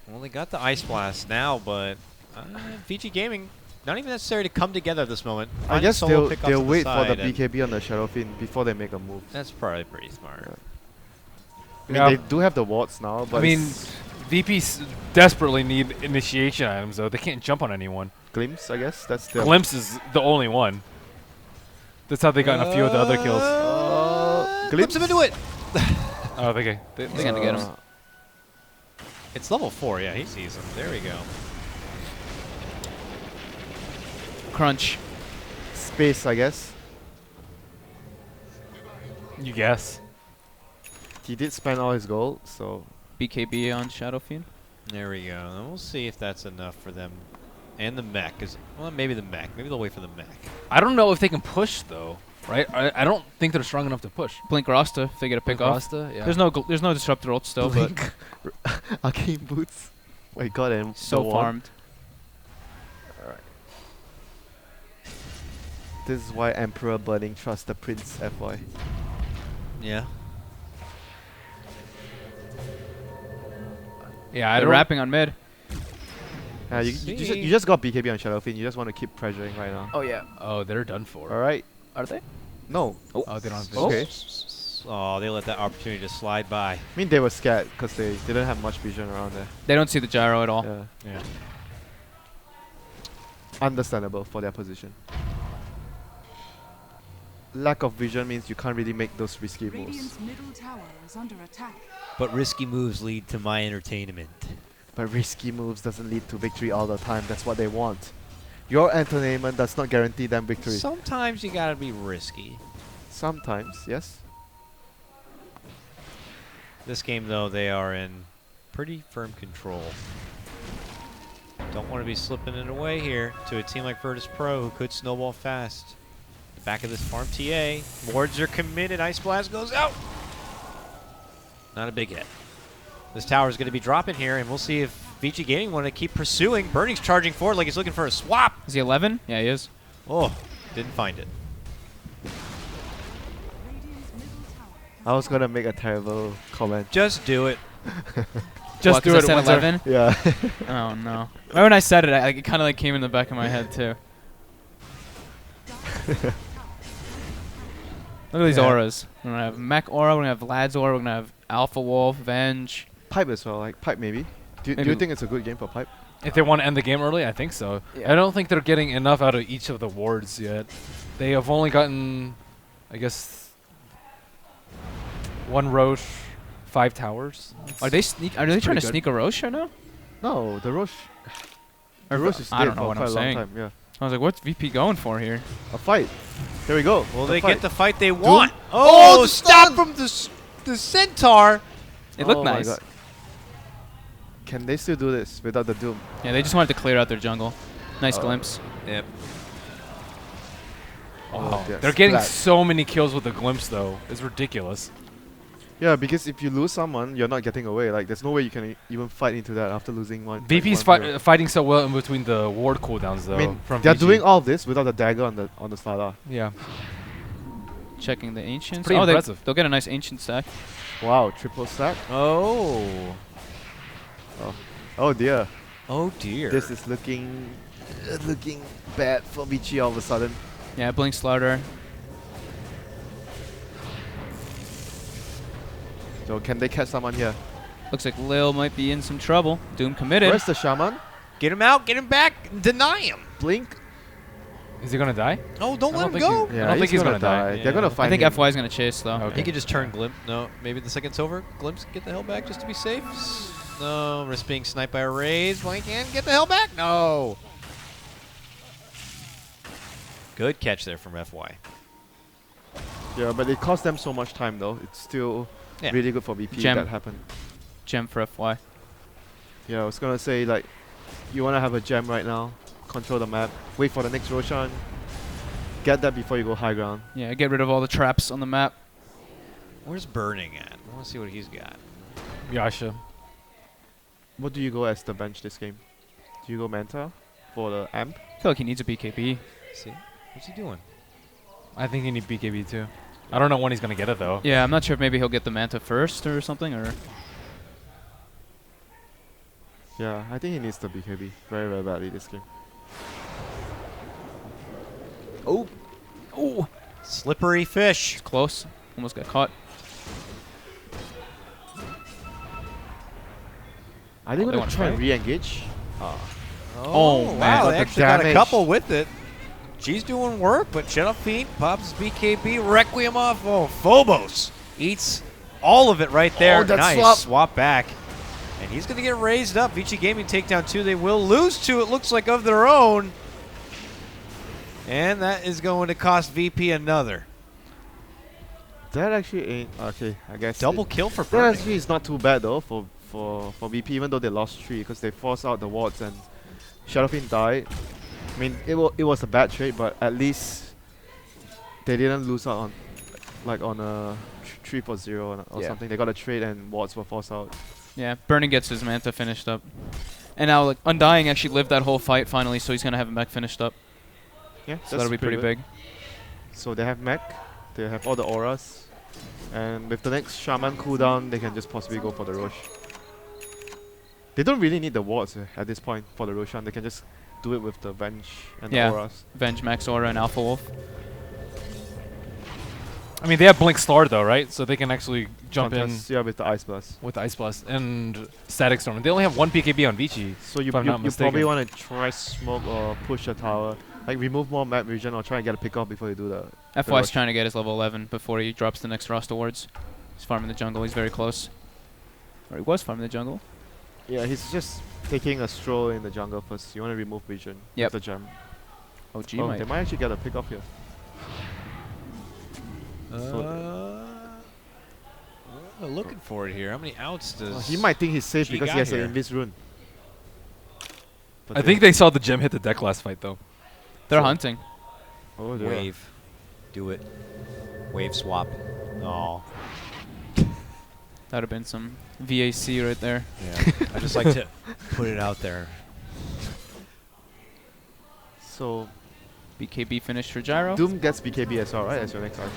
Well, they got the Ice Blast now, but Vici Gaming, not even necessary to come together at this moment. I Finding guess solo they'll pickups on wait for the side, and BKB on the Shadowfiend before they make a move. That's probably pretty smart. I mean, they do have the wards now, but I mean, it's VPs desperately need initiation items, though. They can't jump on anyone. glimpse, I guess. That's the Glimpse is the only one. That's how they got a few of the other kills. Glimpse him into it. Oh, okay. He's gonna get him. It's level 4, yeah, he sees him. There we go. Crunch. Space, I guess. You guess. He did spend all his gold, so BKB on Shadowfiend. There we go. And we'll see if that's enough for them. And the mech. Well, maybe the mech. Maybe they'll wait for the mech. I don't know if they can push, though. Right? I don't think they're strong enough to push. Blink Rasta if they get a pick off. Rasta, yeah. There's no disruptor ult still, but Blink. Arcane boots. My god, and so the wand. farmed. This is why Emperor Burning trusts the Prince, FY. Yeah. Yeah, I They're don't. wrapping on mid. You just got BKB on Shadowfiend. You just want to keep pressuring right now. Oh yeah. Oh, they're done for. Alright. Are they? No. Oh, they don't have Okay. vision. Oh, they let that opportunity just slide by. I mean, they were scared because they didn't have much vision around there. They don't see the gyro at all. Yeah. Yeah. Understandable for their position. Lack of vision means you can't really make those risky moves. Radiant's middle tower is under attack. But risky moves lead to my entertainment. But risky moves doesn't lead to victory all the time. That's what they want. Your entertainment does not guarantee them victory. Sometimes you gotta be risky. Sometimes, yes. This game, though, they are in pretty firm control. Don't want to be slipping it away here to a team like Virtus Pro who could snowball fast. Back of this farm TA. Wards are committed. Ice Blast goes out. Not a big hit. This tower is going to be dropping here, and we'll see if Vici Gaming want to keep pursuing. Burning's charging forward like he's looking for a swap. Is he 11? Yeah, he is. Oh, didn't find it. Radiant's middle tower I was gonna make a terrible comment. Just do it. Just What, do 'cause it. I said Winter. 11. Yeah. Oh no. Right when I said it, it kind of like came in the back of my head too. Look at these Yeah. auras. We're gonna have Mech aura. We're gonna have Vlad's aura. We're gonna have Alpha Wolf, Venge. Pipe as well, like Pipe maybe. Do you Maybe. think it's a good game for Pipe? If they want to end the game early, I think so. Yeah. I don't think they're getting enough out of each of the wards yet. They have only gotten, I guess, 1 Roche, 5 towers. Are they trying to pretty good. sneak a Roche right now? No, the Roche. Or The Roche is I dead don't know for what quite I'm a long saying. time. Yeah. I was like, what's VP going for here? A fight. There we go. Will The they fight. get the fight they want? Oh, the stop stun! from the Centaur. It looked Oh my nice. God. Can they still do this without the Doom? Yeah, they just wanted to clear out their jungle. Nice glimpse. Yep. Oh, yes. They're getting Splat. so many kills with the glimpse, though. It's ridiculous. Yeah, because if you lose someone, you're not getting away. Like, there's no way you can even fight into that after losing one. VP's one hero. fighting so well in between the ward cooldowns, though. I mean, from they're VG. doing all this without the dagger on the Slardar. Yeah. Checking the ancients. Pretty Oh, impressive. they'll get a nice ancient stack. Wow, triple stack. Oh. Oh dear, Oh dear. this is looking bad for Vici all of a sudden. Yeah, Blink Slaughter. So can they catch someone here? Looks like Lil might be in some trouble. Doom committed. Where's the shaman? Get him out. Get him back. Deny him. Blink. Is he gonna die? Oh, don't I let don't him think go. he's- I don't think he's gonna die. They're gonna Yeah. find I think him. FY is going to chase though. Okay. He could just turn Glimp. No, maybe the second's over. Glimpse, get the hell back just to be safe. No, risk being sniped by a raise. Well, he can't get the hell back. No. Good catch there from FY. Yeah, but it cost them so much time though. It's still Yeah. really good for VP Gem. that happened. Gem for FY. Yeah, I was gonna say like, you wanna have a gem right now, control the map, wait for the next Roshan, get that before you go high ground. Yeah, get rid of all the traps on the map. Where's Burning at? I want to see what he's got. Yasha. What do you go as the bench this game? Do you go Manta for the amp? I feel like he needs a BKB. See? What's he doing? I think he needs BKB too. I don't know when he's gonna get it though. Yeah, I'm not sure if maybe he'll get the Manta first or something, or... Yeah, I think he needs the BKB very, very badly this game. Oh. Oh. Slippery fish. It's close. Almost got caught. Are they Oh, they gonna wanna try and fight? re-engage? Oh, man. Wow, But they the actually got a damage. couple with it. G's doing work, but Shadowfiend pops BKB, Requiem off. Oh, Phobos eats all of it right there. Oh, that nice. swap. Back. And he's going to get raised up. Vici Gaming takedown 2. They will lose 2, it looks like, of their own. And that is going to cost VP another. That actually ain't okay. I guess Double kill for That Burning. actually is not too bad though for VP, even though they lost 3 because they forced out the wards and Shadowfiend died. I mean, it was a bad trade, but at least they didn't lose out on like on a 3 for 0 or Yeah. something. They got a trade and wards were forced out. Yeah, Burning gets his Manta finished up. And now, like, Undying actually lived that whole fight finally, so he's going to have him back finished up. Yeah, So that'll be pretty good. big. So they have mech, they have all the auras, and with the next Shaman cooldown, they can just possibly go for the Rosh. They don't really need the wards at this point for the Roshan. They can just do it with the Venge and Yeah. the auras. Venge, Max Aura, and Alpha Wolf. I mean, they have Blink Star though, right? So they can actually jump Contest, yeah, with the Ice Blast. in with Ice Blast and Static Storm. They only have 1 BKB on Vici. So you, If I'm you, not you probably mistaken. want to try smoke or push a tower. Like remove more map region or try and get a pick off before you do the FY's rush. trying to get his level 11 before he drops the next Rost Awards. He's farming the jungle. He's very close. Or he was farming the jungle. Yeah, he's just taking a stroll in the jungle first. You want to remove vision Yep. with the gem. Oh, G Oh, might. they might actually get a pick off here. Looking for it here. How many outs does... He might think he's safe G because he got has here. an invis rune. But I think they saw the gem hit the deck last fight though. They're So- hunting. Oh, dear. Wave. Do it. Wave swap. Oh. That would have been some VAC right there. Yeah. I just like to put it out there. So BKB finished for Gyro. Doom gets BKB as well, right? As your next item.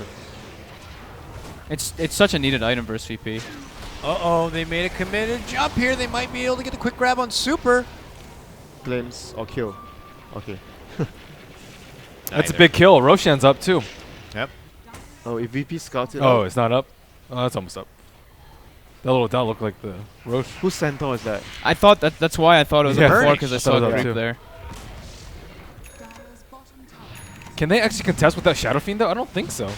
It's such a needed item versus VP. Uh-oh, they made a committed jump here. They might be able to get a quick grab on Super. Glimpse or kill. Okay. That's a Neither. big kill. Roshan's up too. Oh, if VP scouts it Oh, out, it's not up. Oh, that's almost up. That little dot looked like the Rosh. whose centaur is that? I thought that's why I thought it was Yeah. a before Burning. because I I saw thought it a was creep too. there. Dyer's bottom tower Can they actually contest without Shadow Fiend though? I don't think so.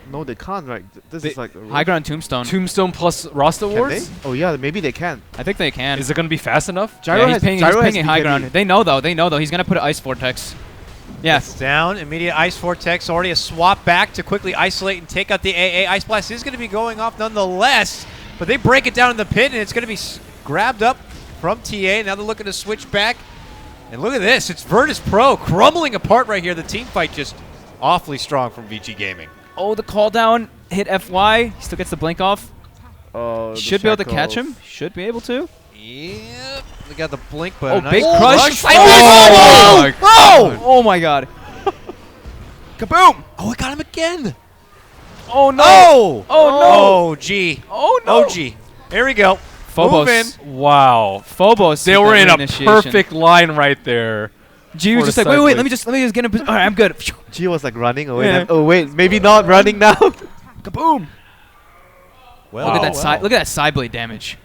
No, they can't, right? This They- is like a High ground Tombstone. Tombstone plus Rost Can they? Awards? Oh yeah, maybe they can. I think they can. Is it going to be fast enough? Gyro yeah, he's has pinging, Gyro has high BKB. ground. They know though. He's gonna put an Ice Vortex. Yeah. It's down. Immediate Ice Vortex. Already a swap back to quickly isolate and take out the AA. Ice Blast is going to be going off nonetheless. But they break it down in the pit, and it's going to be grabbed up from TA. Now they're looking to switch back. And look at this. It's Virtus Pro crumbling apart right here. The team fight just awfully strong from Vici Gaming. Oh, the call down hit FY. He still gets the blink off. The Should be able to catch shackles. him. Should be able to. Yep. They got the blink, but Oh, a nice big crush. Oh, Oh, oh, oh my god. Kaboom! oh, it got him again. Oh no! Oh! Oh, Oh, gee. Oh no! Oh, gee. Here we go. Phobos. Move in. Wow. Phobos. They with were that in a reinitiation. perfect line right there. G was for just the like, wait, side wait, blink. let me just get him. All right, I'm good. G was like running away. Yeah. Then, oh wait, maybe not running now. Kaboom! Well, Look at that well. side. Look at that side blade damage.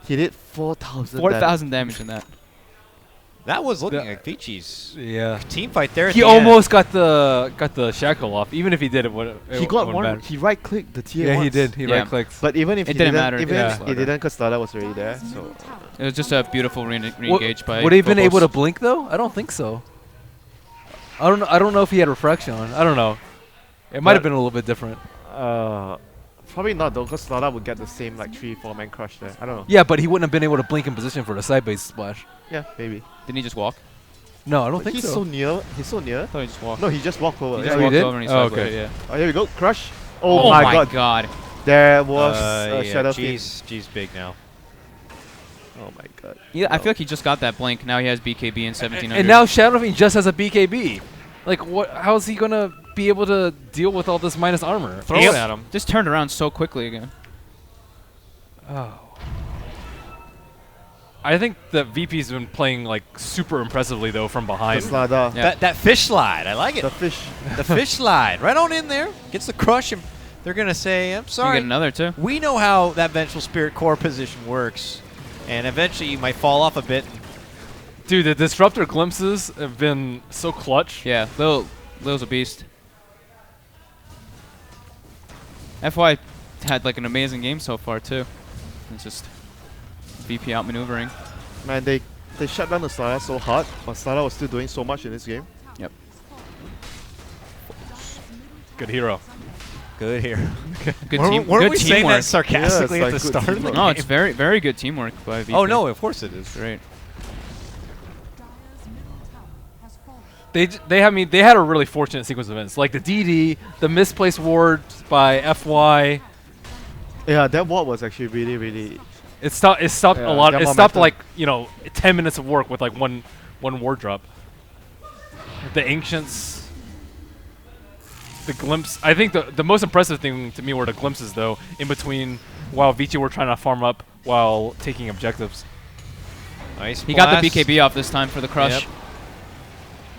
He did 4,000. 4,000 damage in that. That was looking The- like Vici's Yeah. team fight there. At He the end. almost got the shackle off. Even if he did, He got one. He right clicked the TA. Yeah, he once. did. He Yeah. right clicked. But even if It he didn't didn't, matter. even Yeah. if he didn't, because Slaughter was already there. Dire's So middle tower It was just a beautiful re-engage by. Would he have been able to Phobos. blink though? I don't think so. I don't know. I don't know if he had refraction on. I don't know. It might have But- been a little bit different. probably not though, because Slaughter would get the same like 3-4 man crush there. I don't know. Yeah, but he wouldn't have been able to blink in position for the side base splash. Yeah, maybe. Didn't he just walk? No, I don't But think he's so. so near. He's so near. I thought he just walked. No, he just walked over. He Yeah, just he walked did? over and he Oh, sidewayed, okay. yeah. Oh, here we go. Crush. Oh, my god. There was a shadow fiend. G's big now. Oh my god. Yeah, I feel like he just got that blink. Now he has BKB in 1700. And now Shadow Fiend just has a BKB. Like, what? How is he gonna be able to deal with all this minus armor? Throw it at him. just turned around so quickly again. Oh. I think that VP's been playing like super impressively though from The behind. Slaughter. Yeah. That fish slide, I like it. The fish. The fish slide, right on in there, gets the crush, and they're gonna say, "I'm You sorry, get another too. we know how that Vengeful Spirit core position works, and eventually you might fall off a bit." Dude, the disruptor glimpses have been so clutch. Yeah, Lil's a beast. FY had like an amazing game so far too. It's just VP outmaneuvering. Man, they shut down the Slaughter so hard, but Slaughter was still doing so much in this game. Yep. Good hero. Good here. Good Weren't good we saying teamwork. that sarcastically Yeah, at it's the like good start of the teamwork. game? No, it's very, very good teamwork by VP. Oh no, of course it is. Great. Dire's middle tower has fallen. They had a really fortunate sequence of events, like the DD, the misplaced ward by FY. Yeah, that ward was actually really, really. It stopped. It stopped Yeah, a lot. that It stopped momentum. like 10 minutes of work with like one ward drop. The ancients, the glimpse. I think the most impressive thing to me were the glimpses though, in between while Vici were trying to farm up while taking objectives. Nice. He got the blast, BKB off this time for the crush. Yep.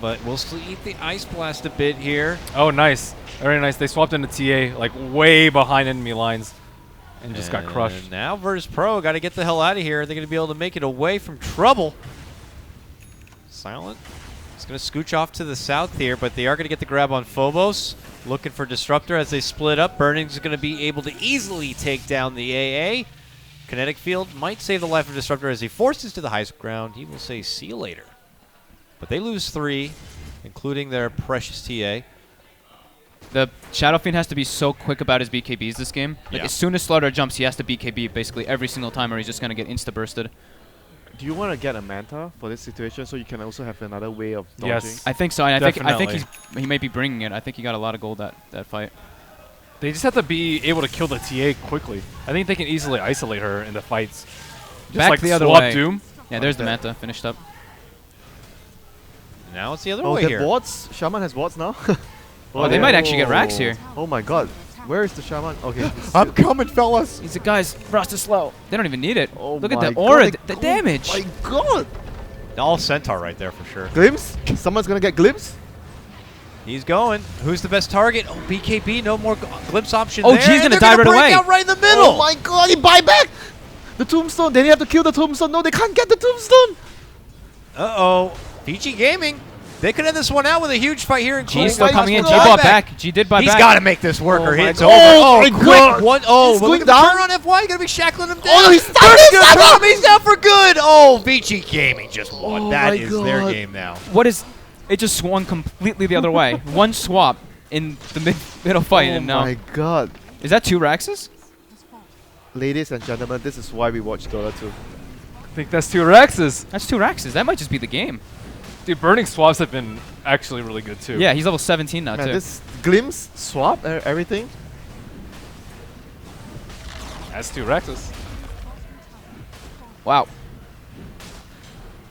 but we'll still eat the ice blast a bit here. Oh, nice, very nice. They swapped into TA like way behind enemy lines, and just got crushed. And now Virtus Pro got to get the hell out of here. They're going to be able to make it away from trouble. Silent is going to scooch off to the south here, but they are going to get the grab on Phobos. Looking for Disruptor as they split up. Burning's going to be able to easily take down the AA. Kinetic Field might save the life of Disruptor as he forces to the high ground. He will say, see you later. But they lose 3, including their precious TA. The Shadow Fiend has to be so quick about his BKBs this game. Like Yeah. as soon as Slaughter jumps, he has to BKB basically every single time, or he's just gonna get insta bursted. Do you want to get a Manta for this situation so you can also have another way of dodging? Yes. I think so. And I think Definitely. he might be bringing it. I think he got a lot of gold that fight. They just have to be able to kill the TA quickly. I think they can easily isolate her in the fights. Just Back like the other swap way. Doom. Yeah, there's the that. Manta finished up. Now it's the other Oh, way they here. have wards? Shaman has wards now? Oh, they might actually get racks here. Oh my god. Where is the Shaman? Okay. it's I'm still- coming, fellas. He's like, guys, Frost is slow. They don't even need it. Oh Look at my the aura, God, the oh damage. my god. All Centaur right there for sure. Glimpse? Someone's gonna get glimpse? He's going. Who's the best target? Oh, BKB, no more glimpse option Oh, there. G's and gonna they're die right break away. out right in the middle. Oh my god, he buy back! The tombstone! They have to kill the tombstone! No, they can't get the tombstone! Uh-oh. Vici Gaming. They could end this one out with a huge fight here in G's close. still my coming in. G God. bought back. G did buy He's back. got to make this work or Oh my it's God. over. Oh my quick. God. One. Oh, He's look going at the down. turn on FY. You're going to be shackling him down. Oh, he's down, Burton's he's gonna down. throw him. He's down for good. Oh, Vici Gaming just won. Oh That my is their God. game now. What is? It just swung completely the other way. One swap in the middle fight, Oh and now my god. is that 2 Raxes? Has fallen. Ladies and gentlemen, this is why we watch Dota 2. I think that's 2 Rexes. That's 2 Raxes. That might just be the game. Dude, burning swaps have been actually really good too. Yeah, he's level 17 now Man, too. this glimpse, swap, everything. That's 2 Rexes. Wow.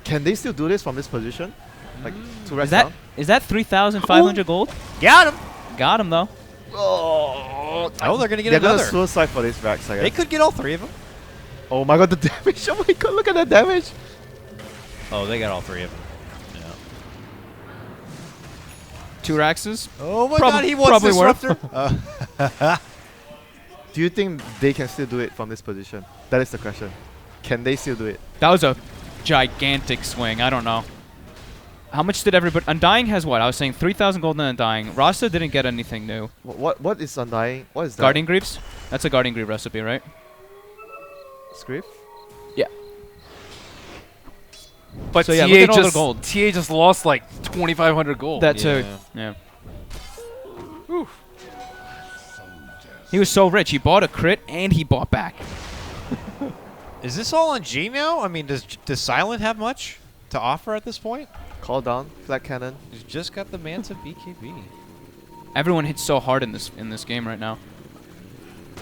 Can they still do this from this position? Like, two Is racks that down? is that 3,500 gold? Got him. Got him though. Oh, Oh, they're going to get they're gonna another. suicide for this racks, I guess. They could get all 3 of them. Oh my god, the damage! Oh my god, look at the damage! Oh, they got all 3 of them. 2 Raxes. Oh my Prob- God, he wants probably worth. Disruptor. Do you think they can still do it from this position? That is the question. Can they still do it? That was a gigantic swing. I don't know. How much did everybody... Undying has what? I was saying 3,000 gold in Undying. Rasta didn't get anything new. What is Undying? What is that? Guardian Greaves? That's a Guardian Greave recipe, right? Script? Yeah. But So yeah, TA look at all the just gold. TA just lost like 2,500 gold. That too. Yeah. He was so rich. He bought a crit and he bought back. Is this all on G now? I mean, does Silent have much to offer at this point? Call down, flat cannon. He's just got the Manta BKB. Everyone hits so hard in this game right now.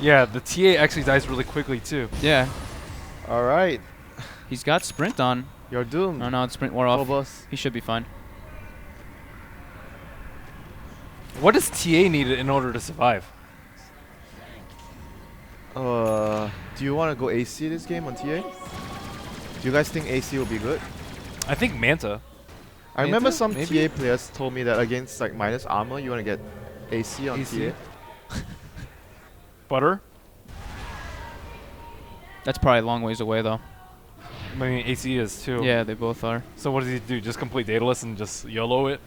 Yeah, the TA actually dies really quickly too. Yeah. Alright, He's got sprint on. you're doomed. Oh no, the sprint wore off. Phobos. He should be fine. What does TA need in order to survive? Do you want to go AC this game on TA? Do you guys think AC will be good? I think Manta. I remember Manta? some Maybe? TA players told me that against like minus armor, you want to get AC on AC? TA. Butter? That's probably a long ways away though. I mean, AC is too. Yeah, they both are. So what does he do? Just complete Daedalus and just YOLO it?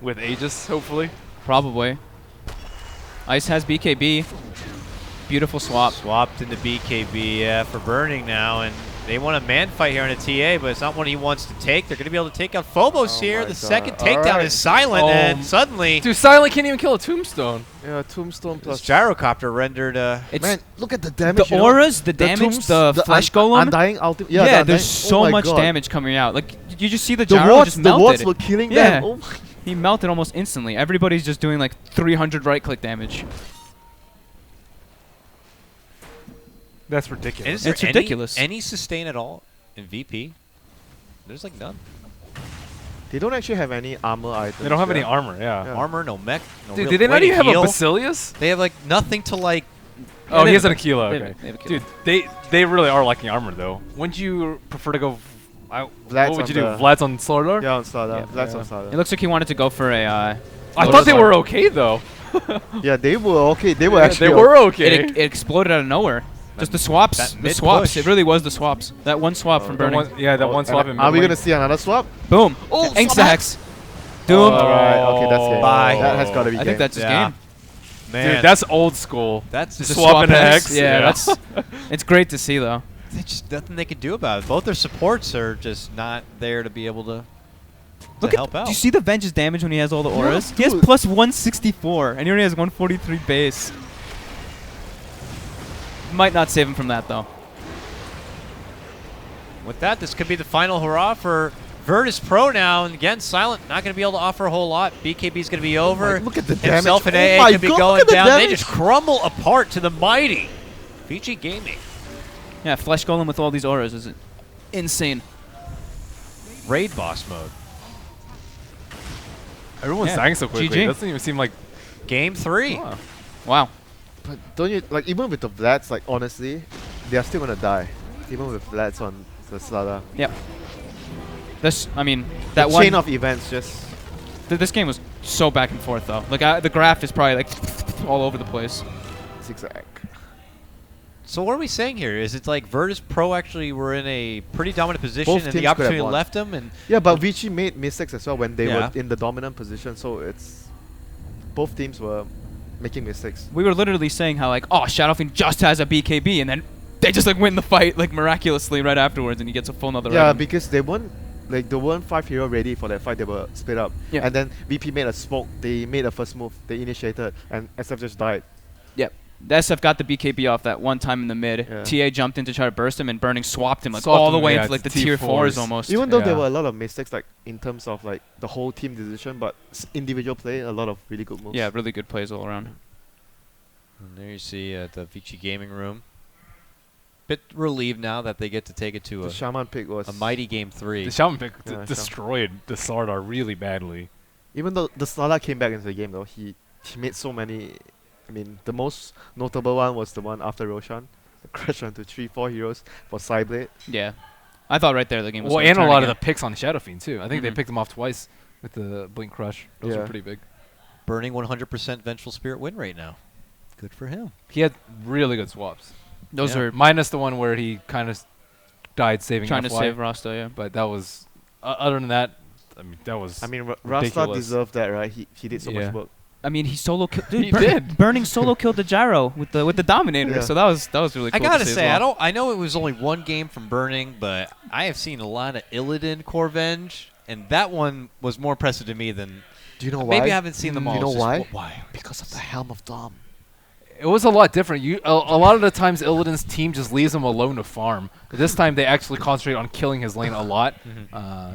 With Aegis, hopefully? Probably. Ice has BKB. Beautiful swap. Swapped into BKB, yeah, for Burning now, and they want a man fight here on a TA, but it's not one he wants to take. They're going to be able to take out Phobos Oh here. my The God. second takedown Alright. is Silent, and suddenly Dude, Silent can't even kill a Tombstone. Yeah, Tombstone this plus. gyrocopter rendered. It's Man, look at the damage. the you know? auras, the damage, the flesh golem. Undying ultimate. Yeah, the there's Undying- so oh my much God. damage coming out. Like you just see the The gyro wards, just the wards melted. were killing Yeah. them. Oh my. He melted almost instantly. Everybody's just doing like 300 right-click damage. That's ridiculous. And is there It's ridiculous. any sustain at all in VP? There's like none. They don't actually have any armor items. They don't have any yeah. armor, yeah. Yeah. Armor, no mech, no Dude, real did they way not to even have a heal. Basilius? They have like nothing to like. Oh, they he has have an Aquila, They okay. have a kill. Dude, they really are lacking armor, though. Wouldn't you prefer to go... Vlad's what would on you do? the- Vlad's on Slardar? Yeah, on Starter. Yeah. That's Yeah. on Starter. It looks like he wanted to go for a. I Lotus thought they Orb. were okay, though. Yeah, they were okay. They were Yeah, actually. they were okay. It exploded out of nowhere. Just the swaps. that The mid swaps. push. It really was the swaps. That one swap from The Burning. one, yeah, that Oh, one swap and in are we mid gonna lane. see another swap? Boom. Oh, Ink swap stacks. Doom. Alright, okay, that's game. Bye. That has gotta be I game. think that's his Yeah. game. Man, Dude, that's old school. that's The just swap and hex. X, Yeah, yeah. that's. It's great to see though. there's just nothing they could do about it. Both their supports are just not there to be able to Look help at. out. Do you see the Vengeance damage when he has all the auras? He has dude. plus 164, and he only has 143 base. Might not save him from that though. With that, this could be the final hurrah for Virtus Pro now. And again, Silent not going to be able to offer a whole lot. BKB's going to be over. Look at the Himself damage. and Oh AA my could be God, going look at the down. They damage. just crumble apart to the mighty Vici Gaming. Yeah, Flesh Golem with all these auras is insane. Raid boss mode. Everyone's Yeah. dying so quickly. GG. It doesn't even seem like... Game 3. Wow. Wow. But don't you like even with the Vlads? Like honestly, they are still gonna die. Even with Vlads on the Slada. Yep. This, I mean, that the one. chain of events just. This game was so back and forth though. Like the graph is probably like all over the place. Zigzag. So what are we saying here? Is it like Virtus Pro actually were in a pretty dominant position Both and teams the could have opportunity won. left them? And Yeah, but Vici made mistakes as well when they Yeah. were in the dominant position. So it's both teams were making mistakes. We were literally saying how like, oh, Shadowfiend just has a BKB, and then they just like win the fight like miraculously right afterwards, and he gets a full another. Yeah, item. because they weren't like they weren't 5 hero ready for that fight. They were split up. Yeah. And then VP made a smoke. They made a first move. They initiated, and SF just died. Yep. The SF got the BKB off that one time in the mid. Yeah. TA jumped in to try to burst him, and Burning swapped him like Swapped all the him, way yeah, into like the to tier T4s. 4s almost. Even though there Yeah. were a lot of mistakes, like in terms of like the whole team decision, but individual play, a lot of really good moves. Yeah, really good plays all around. And there you see the Vici Gaming Room. Bit relieved now that they get to take it to The Shaman pick was a mighty Game 3. The Shaman pick Yeah, destroyed the Slardar really badly. Even though the Slada came back into the game though, he made so many. I mean, the most notable one was the one after Roshan, the crash onto 3-4 heroes for Psyblade. Yeah. I thought right there the game was Well, gonna and a turn lot of the again. picks on Shadowfiend, too. I think they Mhm. picked him off twice with the Blink Crush. Those Yeah. were pretty big. Burning 100% Vengeful Spirit win rate now. Good for him. He had really good swaps. Those Yeah. are Minus the one where he kind of died saving trying to FY. save Rasta, yeah. But that was... other than that, I mean, that was. I mean, Rasta ridiculous. deserved that, right? He did so Yeah. much work. I mean, he solo killed. Dude, He did. Burning solo killed the gyro with the Dominator. Yeah. So that was really cool. I gotta to see as say, well. I know it was only one game from Burning, but I have seen a lot of Illidan Corvenge, and that one was more impressive to me than. Do you know why? Maybe I haven't seen them all. You know It's just why? Why? Because of the Helm of Dom. It was a lot different. A lot of the times, Illidan's team just leaves him alone to farm. This time, they actually concentrate on killing his lane a lot.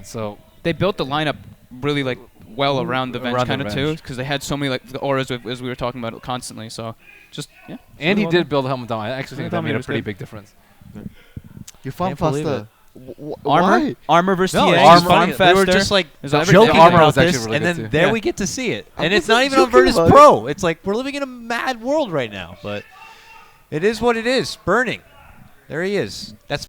So They built the lineup really like well around the bench Around the kind of too, bench. because they had so many like the auras as we were talking about it constantly. So just yeah. and he well did done. build Helm Down. I actually think Yeah, that made a Dominator's pretty good. big difference. You farm Can't believe faster. Armor, Why? armor versus No, TA. it's you just farm funny. faster. We were just like Is that joking The armor about was actually this, really and good then too. there Yeah. we get to see it. I And it's not wasn't even on joking Virtus about it. Pro. It's like we're living in a mad world right now, but it is what it is. Burning. There he is. That's